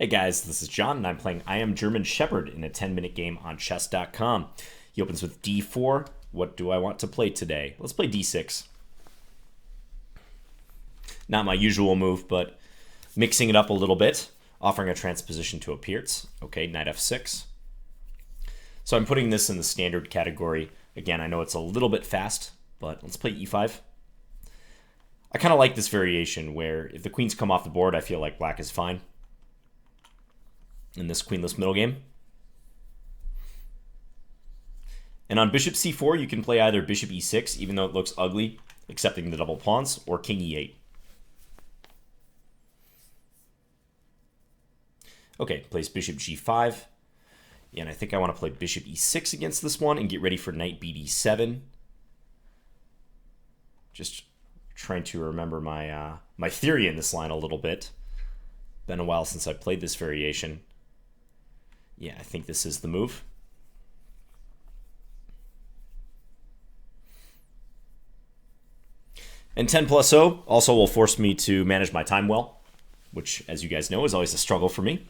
Hey guys, this is John, and I'm playing I Am German Shepherd in a 10-minute game on chess.com. He opens with d4. What do I want to play today? Let's play d6. Not my usual move, but mixing it up a little bit, offering a transposition to a Pirc. Okay, knight f6. So I'm putting this in the standard category. Again, I know it's a little bit fast, but let's play e5. I kind of like this variation where if the queens come off the board, I feel like black is fine in this queenless middle game. And on bishop c4, you can play either bishop e6, even though it looks ugly, accepting the double pawns, or king e8. Okay, plays bishop g5. Yeah, and I think I want to play bishop e6 against this one and get ready for knight bd7. Just trying to remember my my theory in this line a little bit. Been a while since I played this variation. Yeah, I think this is the move. And 10 plus 0 also will force me to manage my time well, which, as you guys know, is always a struggle for me.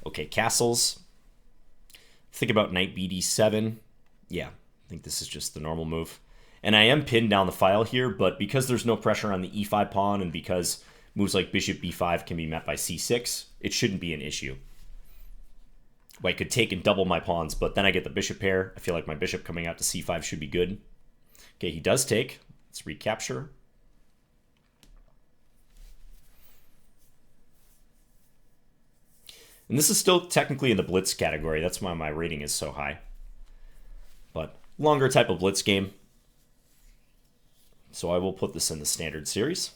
Okay, castles. Think about knight bd7. Yeah, I think this is just the normal move. And I am pinned down the file here, but because there's no pressure on the e5 pawn and because moves like bishop b5 can be met by c6, it shouldn't be an issue. White could take and double my pawns, but then I get the bishop pair. I feel like my bishop coming out to c5 should be good. Okay, he does take. Let's recapture. And this is still technically in the blitz category. That's why my rating is so high. But longer type of blitz game. So I will put this in the standard series.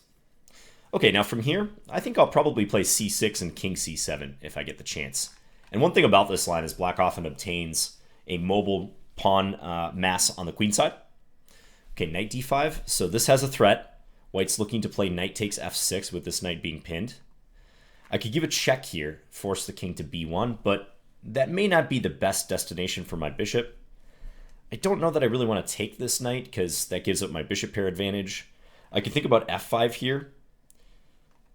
Okay, now from here, I think I'll probably play c6 and king c7 if I get the chance. And one thing about this line is black often obtains a mobile pawn mass on the queen side. Okay, knight d5. So this has a threat. White's looking to play knight takes f6 with this knight being pinned. I could give a check here, force the king to b1, but that may not be the best destination for my bishop. I don't know that I really want to take this knight because that gives up my bishop pair advantage. I could think about f5 here,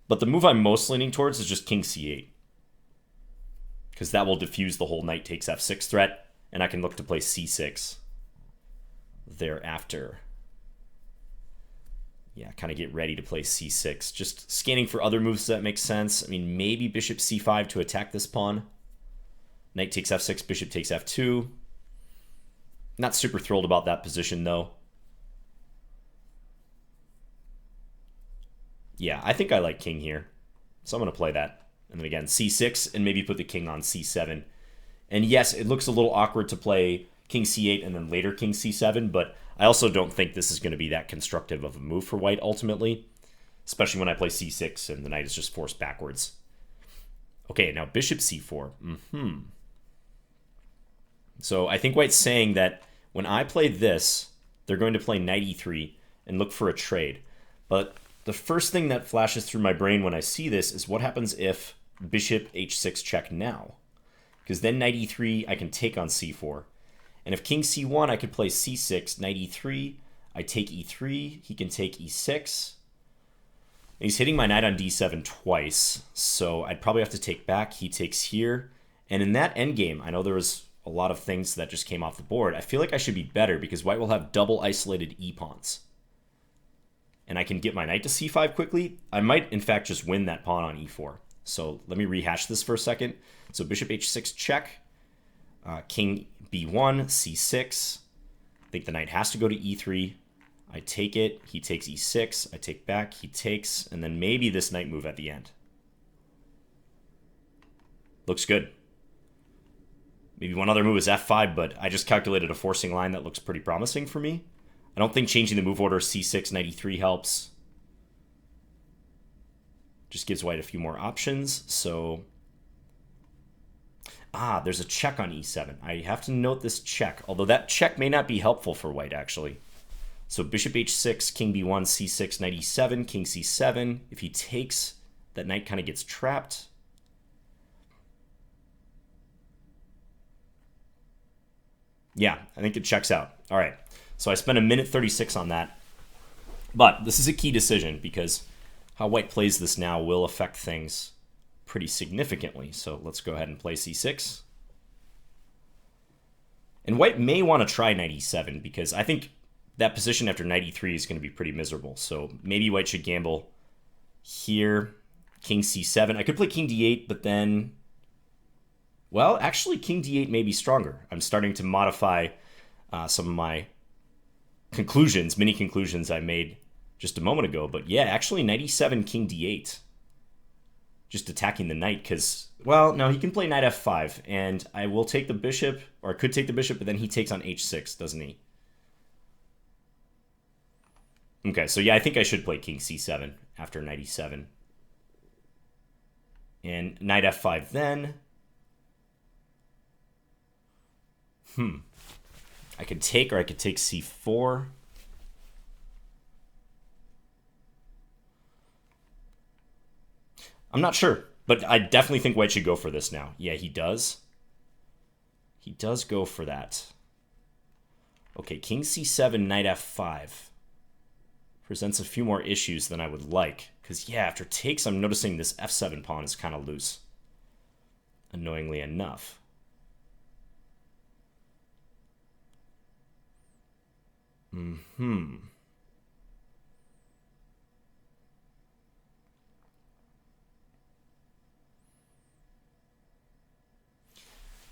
but the move I'm most leaning towards is just king c8, because that will diffuse the whole knight takes f6 threat, and I can look to play c6 thereafter. Yeah, kind of get ready to play c6. Just scanning for other moves that make sense. I mean, maybe bishop c5 to attack this pawn. Knight takes f6, bishop takes f2. Not super thrilled about that position, though. Yeah, I think I like king here. So I'm going to play that. And then again, c6, and maybe put the king on c7. And yes, it looks a little awkward to play king c8 and then later king c7, but I also don't think this is going to be that constructive of a move for white ultimately, especially when I play c6 and the knight is just forced backwards. Okay, now bishop c4. So I think white's saying that when I play this, they're going to play knight e3 and look for a trade. But the first thing that flashes through my brain when I see this is what happens if bishop h6 check now? Because then knight e3, I can take on c4. And if king c1, I could play c6, knight e3, I take e3, he can take e6. And he's hitting my knight on d7 twice, so I'd probably have to take back. He takes here. And in that endgame, I know there was a lot of things that just came off the board. I feel like I should be better because white will have double isolated e-pawns. And I can get my knight to c5 quickly. I might, in fact, just win that pawn on e4. So let me rehash this for a second. So bishop h6 check, king b1, c6. I think the knight has to go to e3. I take it. He takes e6. I take back. He takes. And then maybe this knight move at the end. Looks good. Maybe one other move is f5, but I just calculated a forcing line that looks pretty promising for me. I don't think changing the move order c6, knight e3 helps. Just gives white a few more options. So, there's a check on e7. I have to note this check, although that check may not be helpful for white, actually. So bishop h6, king b1, c6, knight e7, king c7. If he takes, that knight kind of gets trapped. Yeah, I think it checks out. All right, so I spent a minute 36 on that. But this is a key decision because how white plays this now will affect things pretty significantly. So let's go ahead and play c6. And white may want to try knight e7 because I think that position after knight e3 is going to be pretty miserable. So maybe white should gamble here. King c7. I could play king d8, but then... Well, actually, king d8 may be stronger. I'm starting to modify some of my conclusions, mini conclusions I made just a moment ago. But yeah, actually, knight e7, king d8. Just attacking the knight because, well, no, he can play knight f5. And I will take the bishop, or I could take the bishop, but then he takes on h6, doesn't he? Okay, so yeah, I think I should play king c7 after knight e7. And knight f5 then. I could take, or I could take c4. I'm not sure, but I definitely think white should go for this now. Yeah, he does. He does go for that. Okay, king c7, knight f5. Presents a few more issues than I would like. Because, yeah, after takes, I'm noticing this f7 pawn is kind of loose. Annoyingly enough.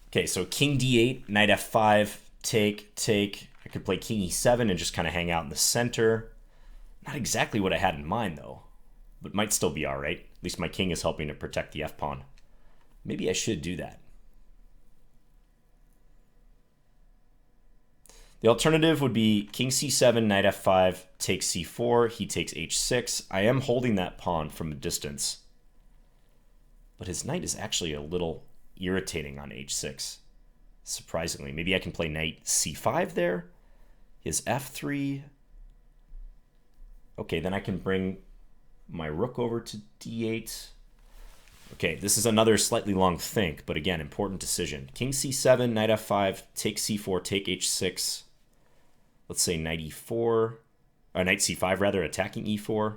Okay, so king d8, knight f5, take. I could play king e7 and just kind of hang out in the center. Not exactly what I had in mind, though. But might still be all right. At least my king is helping to protect the f-pawn. Maybe I should do that. The alternative would be king c7, knight f5, takes c4, he takes h6. I am holding that pawn from a distance. But his knight is actually a little irritating on h6. Surprisingly. Maybe I can play knight c5 there. His f3. Okay, then I can bring my rook over to d8. Okay, this is another slightly long think, but again, important decision. King c7, knight f5, take c4, take h6. Let's say knight e4, or knight c5 rather, attacking e4.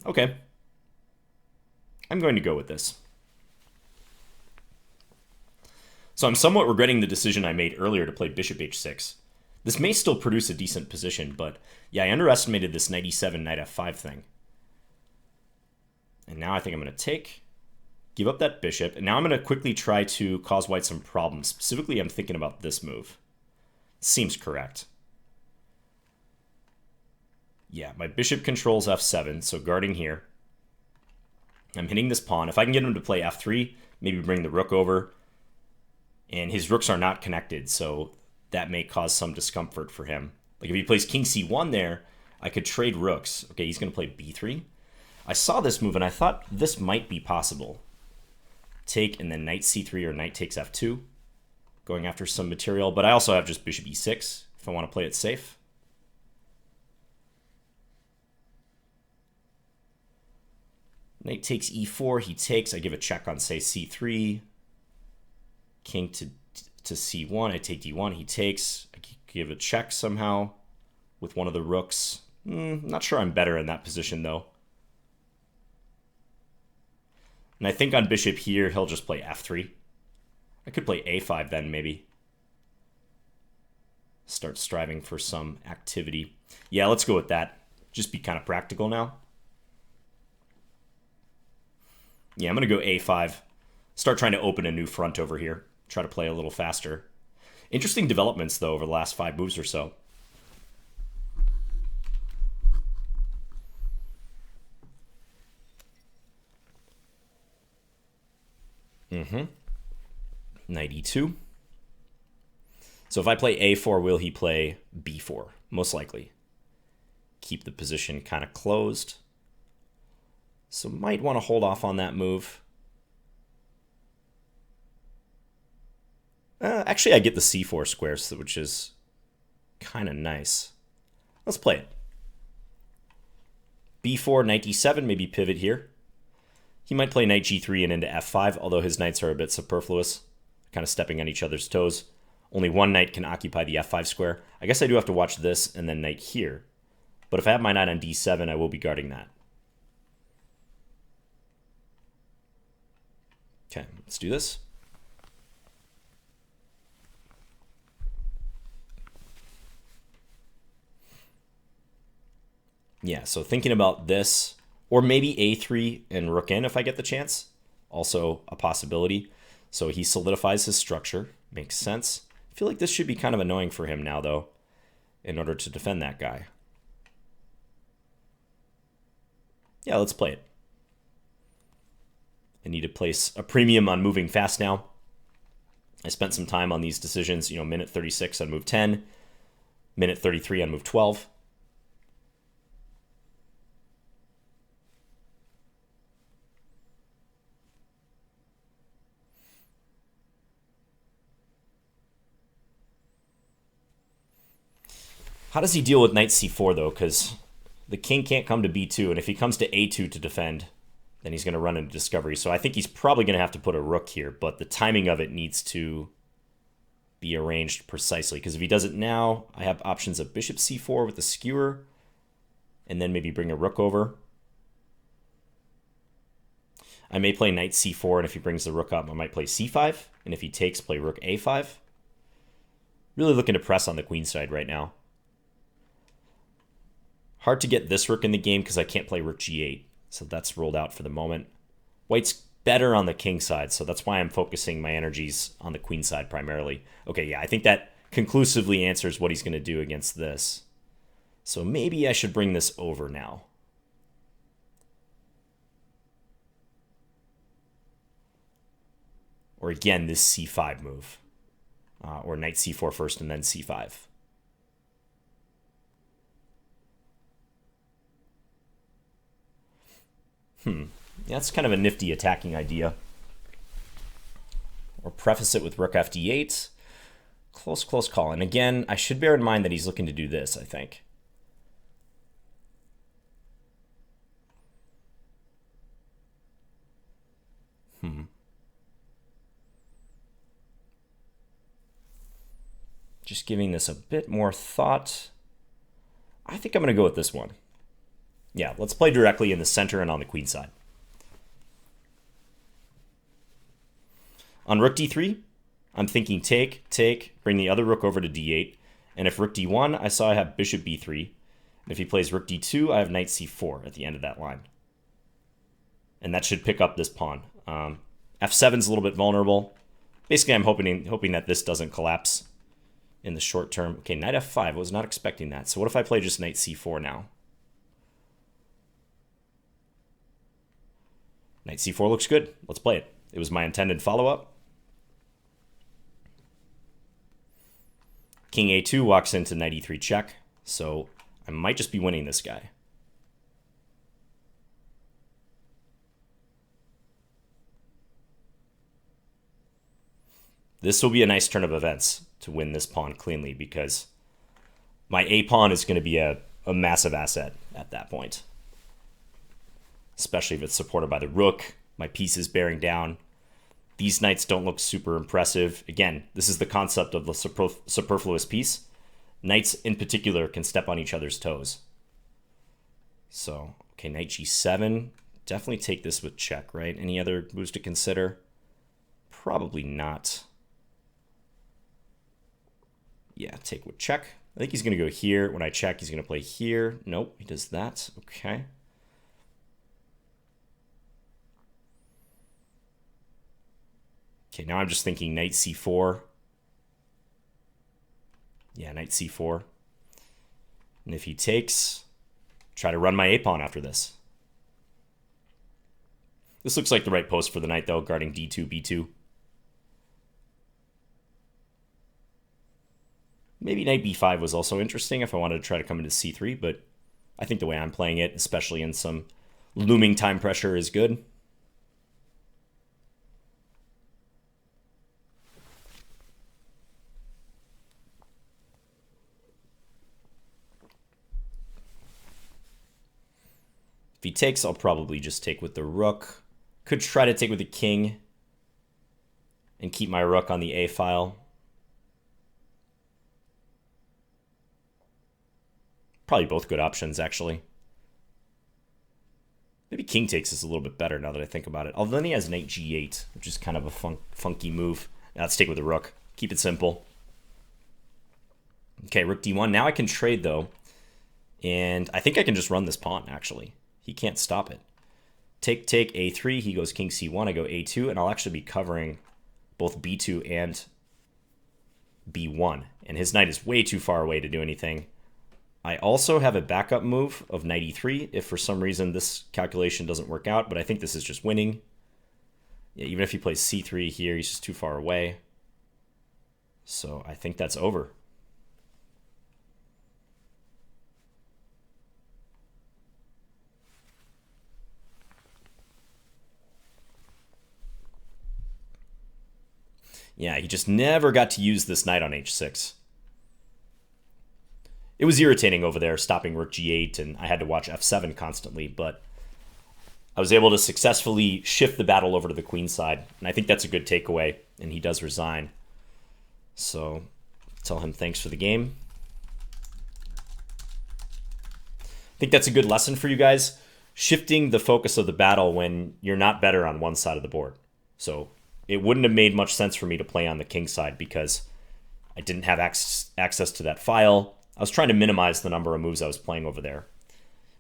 Okay. I'm going to go with this. So I'm somewhat regretting the decision I made earlier to play bishop h6. This may still produce a decent position, but yeah, I underestimated this knight e7, knight f5 thing. And now I think I'm going to take, give up that bishop, and now I'm going to quickly try to cause white some problems. Specifically, I'm thinking about this move. Seems correct. Yeah, my bishop controls f7, so guarding here. I'm hitting this pawn. If I can get him to play f3, maybe bring the rook over. And his rooks are not connected, so that may cause some discomfort for him. Like if he plays king c1 there, I could trade rooks. Okay, he's going to play b3. I saw this move, and I thought this might be possible. Take, and then knight c3 or knight takes f2. Going after some material, but I also have just bishop e6 if I want to play it safe. Knight takes e4, he takes, I give a check on, say, c3. King to c1, I take d1, he takes. I give a check somehow with one of the rooks. Not sure I'm better in that position, though. And I think on bishop here, he'll just play f3. I could play a5 then, maybe. Start striving for some activity. Yeah, let's go with that. Just be kind of practical now. Yeah, I'm going to go a5. Start trying to open a new front over here. Try to play a little faster. Interesting developments, though, over the last 5 moves or so. Knight e2. So if I play a4, will he play b4? Most likely. Keep the position kind of closed. So might want to hold off on that move. Actually, I get the c4 square, which is kind of nice. Let's play it. b4, knight d7, maybe pivot here. He might play knight g3 and into f5, although his knights are a bit superfluous, kind of stepping on each other's toes. Only one knight can occupy the f5 square. I guess I do have to watch this and then knight here. But if I have my knight on d7, I will be guarding that. Okay, let's do this. Yeah, so thinking about this, or maybe a3 and rook in if I get the chance. Also a possibility. So he solidifies his structure. Makes sense. I feel like this should be kind of annoying for him now, though, in order to defend that guy. Yeah, let's play it. I need to place a premium on moving fast now. I spent some time on these decisions, you know, minute 36 on move 10, minute 33 on move 12. How does he deal with knight c4, though? Because the king can't come to b2, and if he comes to a2 to defend, then he's going to run into discovery. So I think he's probably going to have to put a rook here, but the timing of it needs to be arranged precisely, because if he does it now, I have options of bishop c4 with the skewer, and then maybe bring a rook over. I may play knight c4, and if he brings the rook up, I might play c5, and if he takes, play rook a5. Really looking to press on the queenside right now. Hard to get this rook in the game because I can't play rook g8. So that's rolled out for the moment. White's better on the king side, so that's why I'm focusing my energies on the queen side primarily. Okay, yeah, I think that conclusively answers what he's going to do against this. So maybe I should bring this over now. Or again, this c5 move. Or knight c4 first and then c5. That's kind of a nifty attacking idea. Or preface it with rook fd8. Close call. And again, I should bear in mind that he's looking to do this, I think. Just giving this a bit more thought. I think I'm going to go with this one. Yeah, let's play directly in the center and on the queen side. On rook d3, I'm thinking take, bring the other rook over to d8. And if rook d1, I saw I have bishop b3. And if he plays rook d2, I have knight c4 at the end of that line. And that should pick up this pawn. f7's a little bit vulnerable. Basically, I'm hoping that this doesn't collapse in the short term. Okay, knight f5. I was not expecting that. So what if I play just knight c4 now? Knight c4 looks good. Let's play it. It was my intended follow-up. King a2 walks into knight e3 check. So I might just be winning this guy. This will be a nice turn of events to win this pawn cleanly, because my a pawn is going to be a massive asset at that point. Especially if it's supported by the rook. My piece is bearing down. These knights don't look super impressive. Again, this is the concept of the superfluous piece. Knights in particular can step on each other's toes. So, okay, knight g7. Definitely take this with check, right? Any other moves to consider? Probably not. Yeah, take with check. I think he's going to go here. When I check, he's going to play here. Nope, he does that. Okay. Okay, now I'm just thinking knight c4. Yeah, knight c4. And if he takes, try to run my a-pawn after this. This looks like the right post for the knight, though, guarding d2, b2. Maybe knight b5 was also interesting if I wanted to try to come into c3, but I think the way I'm playing it, especially in some looming time pressure, is good. If he takes, I'll probably just take with the rook. Could try to take with the king and keep my rook on the a file. Probably both good options, actually. Maybe king takes is a little bit better now that I think about it. Although then he has knight g8, which is kind of a funky move. Now let's take with the rook. Keep it simple. Okay, rook d1. Now I can trade, though. And I think I can just run this pawn, actually. He can't stop it. Take, a3. He goes king c1. I go a2. And I'll actually be covering both b2 and b1. And his knight is way too far away to do anything. I also have a backup move of knight e3 if for some reason this calculation doesn't work out. But I think this is just winning. Yeah, even if he plays c3 here, he's just too far away. So I think that's over. Yeah, he just never got to use this knight on h6. It was irritating over there, stopping rook g8, and I had to watch f7 constantly, but I was able to successfully shift the battle over to the queen side, and I think that's a good takeaway, and he does resign. So, tell him thanks for the game. I think that's a good lesson for you guys, shifting the focus of the battle when you're not better on one side of the board. So, it wouldn't have made much sense for me to play on the king side because I didn't have access to that file. I was trying to minimize the number of moves I was playing over there.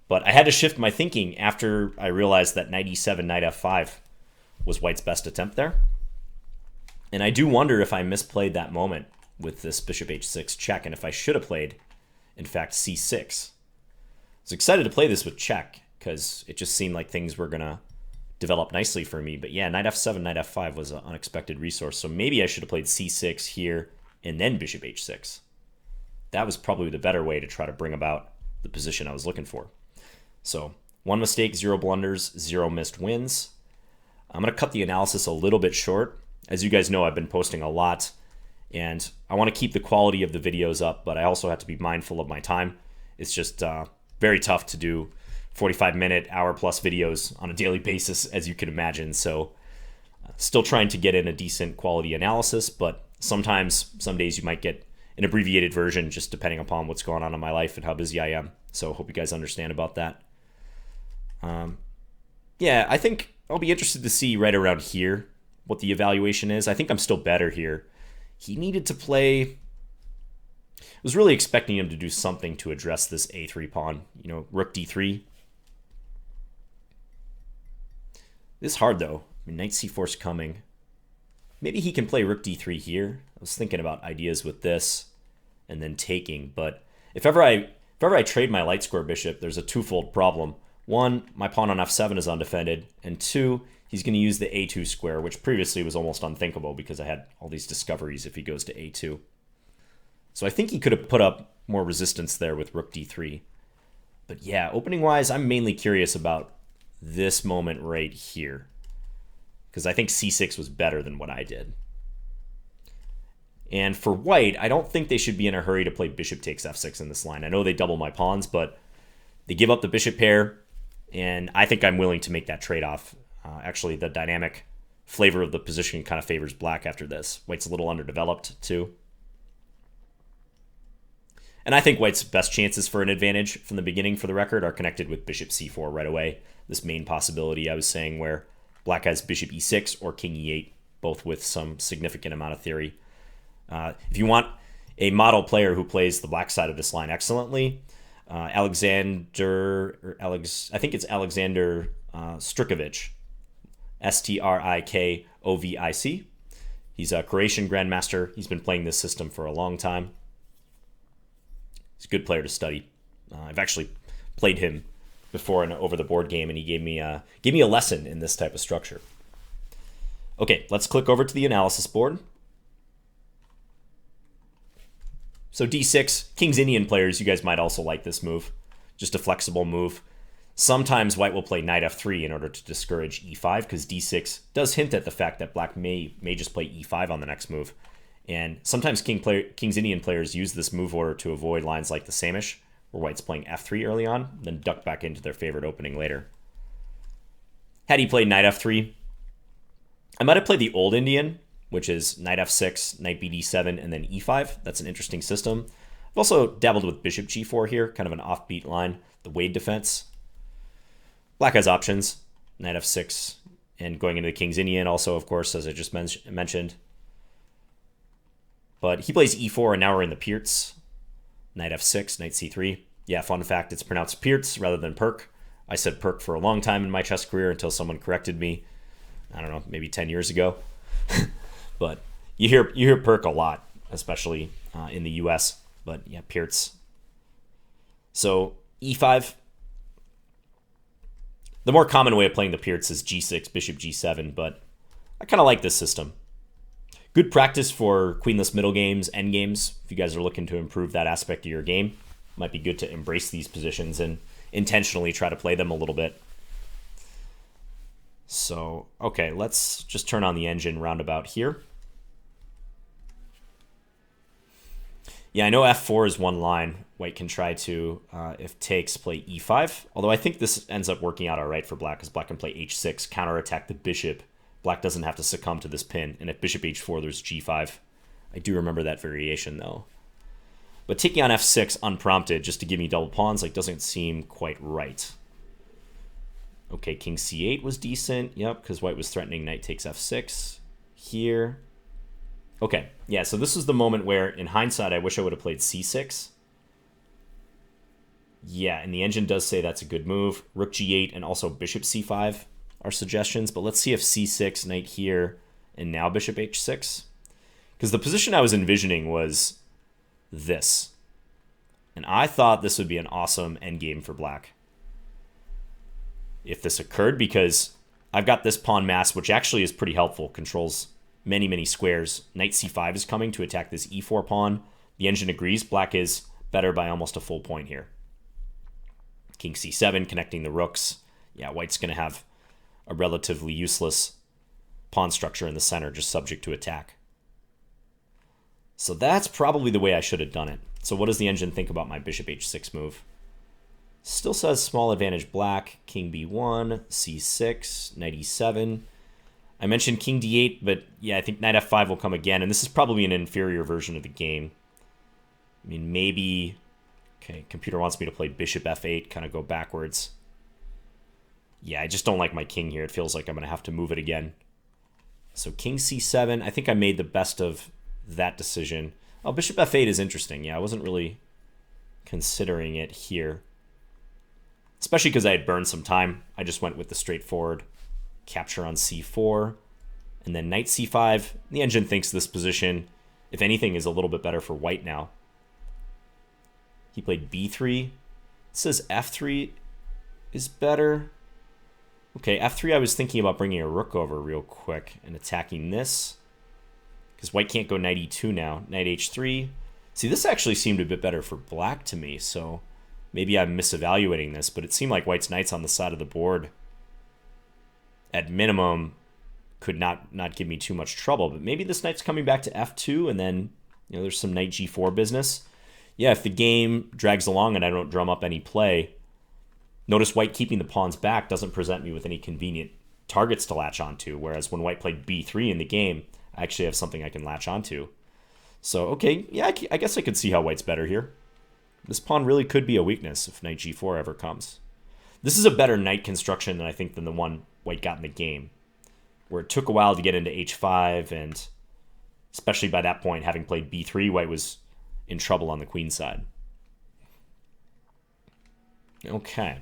But I had to shift my thinking after I realized that knight e7, knight f5 was white's best attempt there. And I do wonder if I misplayed that moment with this bishop h6 check, and if I should have played, in fact, c6. I was excited to play this with check because it just seemed like things were going to develop nicely for me. But yeah, knight f7, knight f5 was an unexpected resource. So maybe I should have played c6 here and then bishop h6. That was probably the better way to try to bring about the position I was looking for. So 1 mistake, 0 blunders, 0 missed wins. I'm going to cut the analysis a little bit short. As you guys know, I've been posting a lot, and I want to keep the quality of the videos up, but I also have to be mindful of my time. It's just very tough to do 45-minute, hour-plus videos on a daily basis, as you can imagine. So still trying to get in a decent quality analysis, but sometimes, some days you might get an abbreviated version just depending upon what's going on in my life and how busy I am. So hope you guys understand about that. Yeah, I think I'll be interested to see right around here what the evaluation is. I think I'm still better here. He needed to play... I was really expecting him to do something to address this a3 pawn. You know, rook d3. This is hard, though. I mean, knight c4 is coming. Maybe he can play rook d3 here. I was thinking about ideas with this and then taking, but if ever I trade my light square bishop, there's a twofold problem. One, my pawn on f7 is undefended, and two, he's going to use the a2 square, which previously was almost unthinkable because I had all these discoveries if he goes to a2. So I think he could have put up more resistance there with rook d3. But yeah, opening-wise, I'm mainly curious about this moment right here, because I think c6 was better than what I did. And for white, I don't think they should be in a hurry to play bishop takes f6 in this line. I know they double my pawns, but they give up the bishop pair, and I think I'm willing to make that trade-off. Actually, the dynamic flavor of the position kind of favors black after this. White's a little underdeveloped, too. And I think white's best chances for an advantage from the beginning, for the record, are connected with bishop c4 right away. This main possibility I was saying where black has bishop e6 or king e8, both with some significant amount of theory. If you want a model player who plays the black side of this line excellently, Alexander Strikovic, Strikovic. He's a Croatian grandmaster. He's been playing this system for a long time. He's a good player to study. I've actually played him before in an over-the-board game, and he gave me a lesson in this type of structure. Okay, let's click over to the analysis board. So d6, King's Indian players, you guys might also like this move. Just a flexible move. Sometimes white will play knight f3 in order to discourage e5, because d6 does hint at the fact that black may just play e5 on the next move. And sometimes King's Indian players use this move order to avoid lines like the Samish, where white's playing f3 early on, then duck back into their favorite opening later. Had he played knight f3, I might have played the old Indian, which is knight f6, knight bd7, and then e5. That's an interesting system. I've also dabbled with bishop g4 here, kind of an offbeat line, the Wade defense. Black has options, knight f6, and going into the king's Indian also, of course, as I just mentioned. But he plays e4, and now we're in the Pirc. Knight f6, knight c3. Yeah, fun fact, it's pronounced Pirc rather than Pirc. I said Pirc for a long time in my chess career until someone corrected me, I don't know, maybe 10 years ago. But you hear Pirc a lot, especially in the US. But yeah, Pirc. So e5. The more common way of playing the Pirc is g6, bishop g7, but I kind of like this system. Good practice for queenless middle games, endgames. If you guys are looking to improve that aspect of your game, might be good to embrace these positions and intentionally try to play them a little bit. So, okay, let's just turn on the engine roundabout here. Yeah, I know f4 is one line. White can try to, if takes, play e5. Although I think this ends up working out all right for black, because black can play h6, counterattack the bishop. Black doesn't have to succumb to this pin. And if bishop h4, there's g5. I do remember that variation, though. But taking on f6 unprompted, just to give me double pawns, like, doesn't seem quite right. Okay, king c8 was decent. Yep, because white was threatening knight takes f6 here. Okay, yeah, so this is the moment where, in hindsight, I wish I would have played c6. Yeah, and the engine does say that's a good move. Rook g8 and also bishop c5 are suggestions, but let's see if c6, knight here, and now bishop h6. Because the position I was envisioning was this. And I thought this would be an awesome endgame for black if this occurred, because I've got this pawn mass, which actually is pretty helpful, controls many, many squares. Knight c5 is coming to attack this e4 pawn. The engine agrees. Black is better by almost a full point here. King c7, connecting the rooks. Yeah, white's going to have a relatively useless pawn structure in the center, just subject to attack. So that's probably the way I should have done it. So what does the engine think about my bishop h6 move? Still says small advantage black, king b1, c6, knight e7. I mentioned king d8, but yeah, I think knight f5 will come again, and this is probably an inferior version of the game. I mean, maybe... Okay, computer wants me to play bishop f8, kind of go backwards. Yeah, I just don't like my king here. It feels like I'm going to have to move it again. So king c7, I think I made the best of that decision. Oh, bishop f8 is interesting. Yeah, I wasn't really considering it here. Especially because I had burned some time. I just went with the straightforward capture on c4. And then knight c5. The engine thinks this position, if anything, is a little bit better for white now. He played b3. It says f3 is better. Okay, f3 I was thinking about bringing a rook over real quick and attacking this. Because white can't go knight e2 now. Knight h3. See, this actually seemed a bit better for black to me, so maybe I'm misevaluating this, but it seemed like white's knight's on the side of the board, at minimum, could not give me too much trouble. But maybe this knight's coming back to f2, and then there's some knight g4 business. Yeah, if the game drags along and I don't drum up any play, notice white keeping the pawns back doesn't present me with any convenient targets to latch onto, whereas when white played b3 in the game, I actually have something I can latch onto. So, okay, yeah, I guess I could see how white's better here. This pawn really could be a weakness if knight g4 ever comes. This is a better knight construction than I think than the one white got in the game, where it took a while to get into h5, and especially by that point, having played b3, white was in trouble on the queen side. Okay.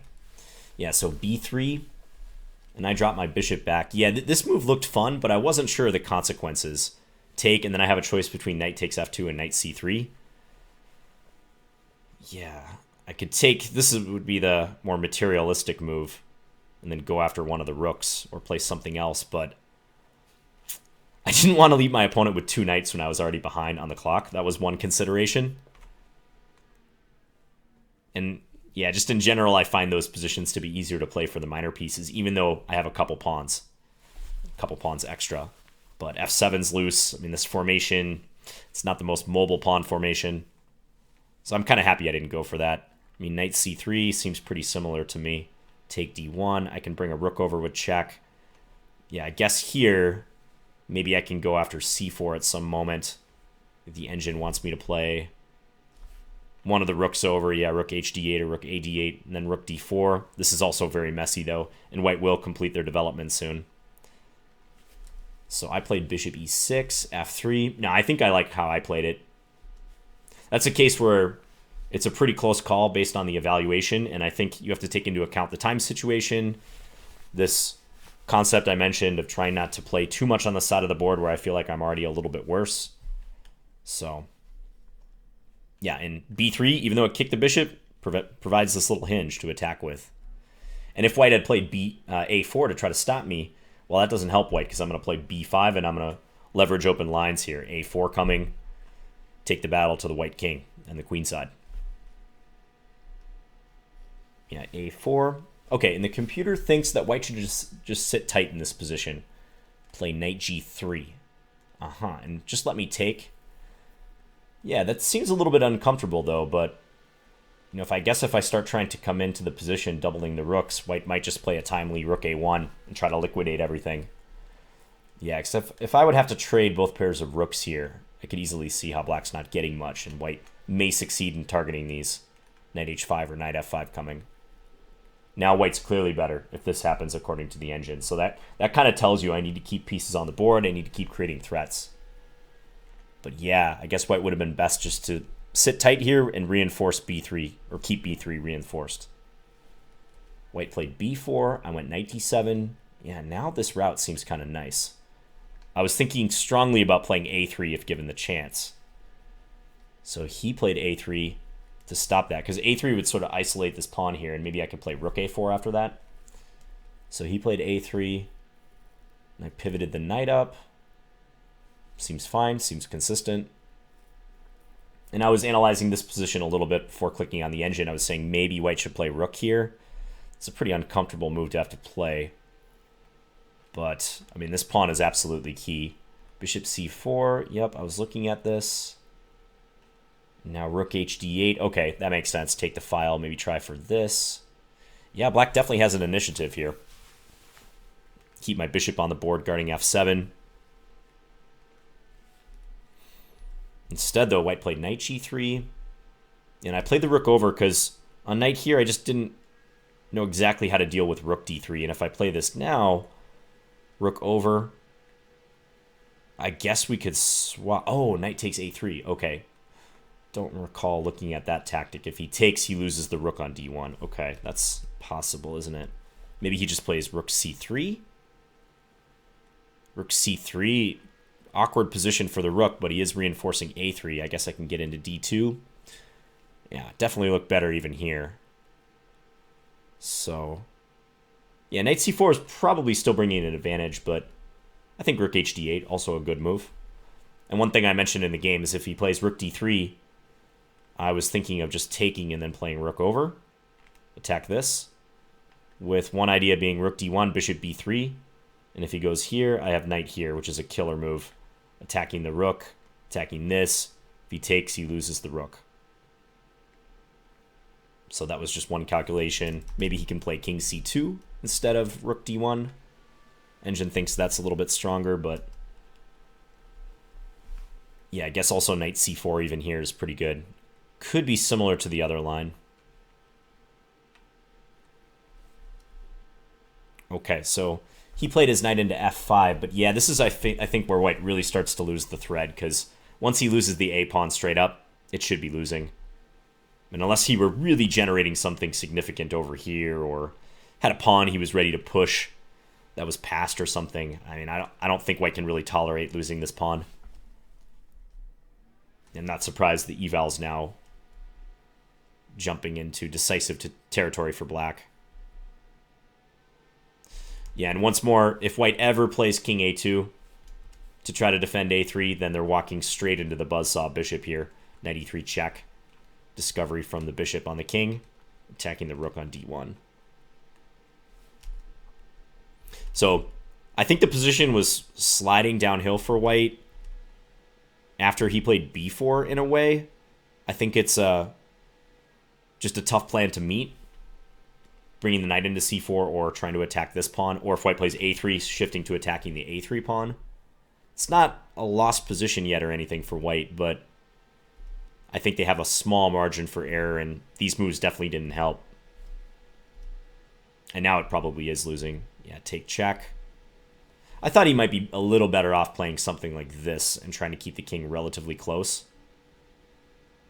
Yeah, so b3, and I drop my bishop back. Yeah, this move looked fun, but I wasn't sure of the consequences. Take, and then I have a choice between knight takes f2 and knight c3. Yeah, I could take... This would be the more materialistic move, and then go after one of the rooks, or play something else, but I didn't want to leave my opponent with two knights when I was already behind on the clock. That was one consideration. And yeah, just in general, I find those positions to be easier to play for the minor pieces, even though I have a couple pawns extra. But f7's loose. I mean, this formation, it's not the most mobile pawn formation. So I'm kind of happy I didn't go for that. I mean, knight c3 seems pretty similar to me. Take d1. I can bring a rook over with check. Yeah, I guess here, maybe I can go after c4 at some moment if the engine wants me to play. one of the rooks over. Yeah, rook hd8 or rook ad8, and then rook d4. This is also very messy, though, and white will complete their development soon. So I played bishop e6, f3. Now, I think I like how I played it. That's a case where it's a pretty close call based on the evaluation, and I think you have to take into account the time situation, this concept I mentioned of trying not to play too much on the side of the board where I feel like I'm already a little bit worse. So, yeah, and b3, even though it kicked the bishop, provides this little hinge to attack with. And if white had played a4 to try to stop me, well, that doesn't help white because I'm going to play b5 and I'm going to leverage open lines here. a4 coming, take the battle to the white king and the queenside. Yeah, a4. Okay, and the computer thinks that white should just sit tight in this position. Play knight g3. And just let me take. Yeah, that seems a little bit uncomfortable, though, but you know, if I start trying to come into the position, doubling the rooks, white might just play a timely rook a1 and try to liquidate everything. Yeah, except if I would have to trade both pairs of rooks here, I could easily see how black's not getting much, and white may succeed in targeting these. Knight h5 or knight f5 coming. Now white's clearly better if this happens according to the engine. So that kind of tells you I need to keep pieces on the board. I need to keep creating threats. But yeah, I guess white would have been best just to sit tight here and reinforce b3, or keep b3 reinforced. White played b4. I went knight d7. Yeah, now this route seems kind of nice. I was thinking strongly about playing a3 if given the chance. So he played a3 to stop that, because a3 would sort of isolate this pawn here, and maybe I could play rook a4 after that. So he played a3, and I pivoted the knight up. Seems fine, seems consistent. And I was analyzing this position a little bit before clicking on the engine. I was saying maybe white should play rook here. It's a pretty uncomfortable move to have to play. But, I mean, this pawn is absolutely key. Bishop c4, yep, I was looking at this. Now rook hd8. Okay, that makes sense. Take the file, maybe try for this. Yeah, black definitely has an initiative here. Keep my bishop on the board, guarding f7. Instead, though, white played knight g3. And I played the rook over because on knight here, I just didn't know exactly how to deal with rook d3. And if I play this now, rook over, I guess we could swap. Oh, knight takes a3. Okay. Don't recall looking at that tactic. If he takes, he loses the rook on d1. Okay, that's possible, isn't it? Maybe he just plays rook c3? Rook c3, awkward position for the rook, but he is reinforcing a3. I guess I can get into d2. Yeah, definitely look better even here. So, yeah, knight c4 is probably still bringing an advantage, but I think rook hd8, also a good move. And one thing I mentioned in the game is if he plays rook d3, I was thinking of just taking and then playing rook over. Attack this. With one idea being rook d1, bishop b3. And if he goes here, I have knight here, which is a killer move. Attacking the rook, attacking this. If he takes, he loses the rook. So that was just one calculation. Maybe he can play king c2 instead of rook d1. Engine thinks that's a little bit stronger, but yeah, I guess also knight c4 even here is pretty good. Could be similar to the other line. Okay, so he played his knight into f5, but yeah, this is I think where white really starts to lose the thread, because once he loses the a pawn straight up, it should be losing. And unless he were really generating something significant over here, or had a pawn he was ready to push that was passed or something, I mean, I don't think white can really tolerate losing this pawn. I'm not surprised the eval's now jumping into decisive territory for black. Yeah, and once more, if white ever plays king a2 to try to defend a3, then they're walking straight into the buzzsaw bishop here. Knight e3 check. Discovery from the bishop on the king, attacking the rook on d1. So I think the position was sliding downhill for white after he played b4 in a way. I think it's just a tough plan to meet, bringing the knight into c4 or trying to attack this pawn, or if white plays a3, shifting to attacking the a3 pawn. It's not a lost position yet or anything for white, but I think they have a small margin for error, and these moves definitely didn't help. And now it probably is losing. Yeah, take check. I thought he might be a little better off playing something like this and trying to keep the king relatively close.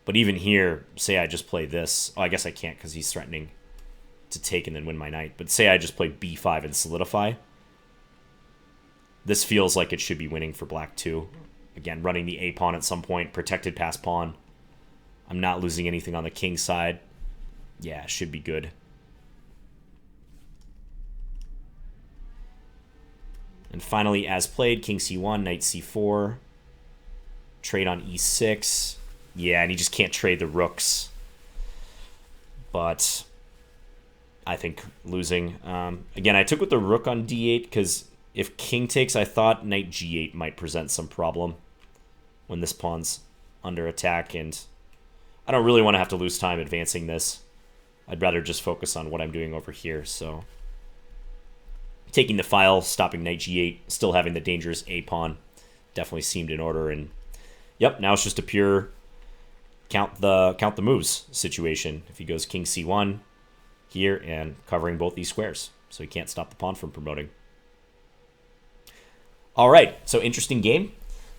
But even here, say I just play this. Oh, I guess I can't because he's threatening to take and then win my knight. But say I just play b5 and solidify. This feels like it should be winning for black too. Again, running the a pawn at some point, protected pass pawn. I'm not losing anything on the king side. Yeah, should be good. And finally, as played, king c1, knight c4. Trade on e6. Yeah, and he just can't trade the rooks. But I think losing. Again, I took with the rook on d8 because if king takes, I thought knight g8 might present some problem when this pawn's under attack. And I don't really want to have to lose time advancing this. I'd rather just focus on what I'm doing over here. So taking the file, stopping knight g8, still having the dangerous a pawn definitely seemed in order. And yep, now it's just a pure count the moves situation. If he goes king c1 here and covering both these squares, so he can't stop the pawn from promoting. All right, so interesting game.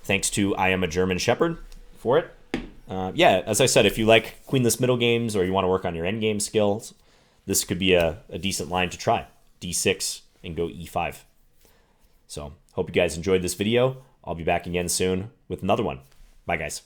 Thanks to I Am a German Shepherd for it. Yeah, as I said, if you like queenless middle games or you want to work on your endgame skills, this could be a decent line to try. d6 and go e5. So hope you guys enjoyed this video. I'll be back again soon with another one. Bye, guys.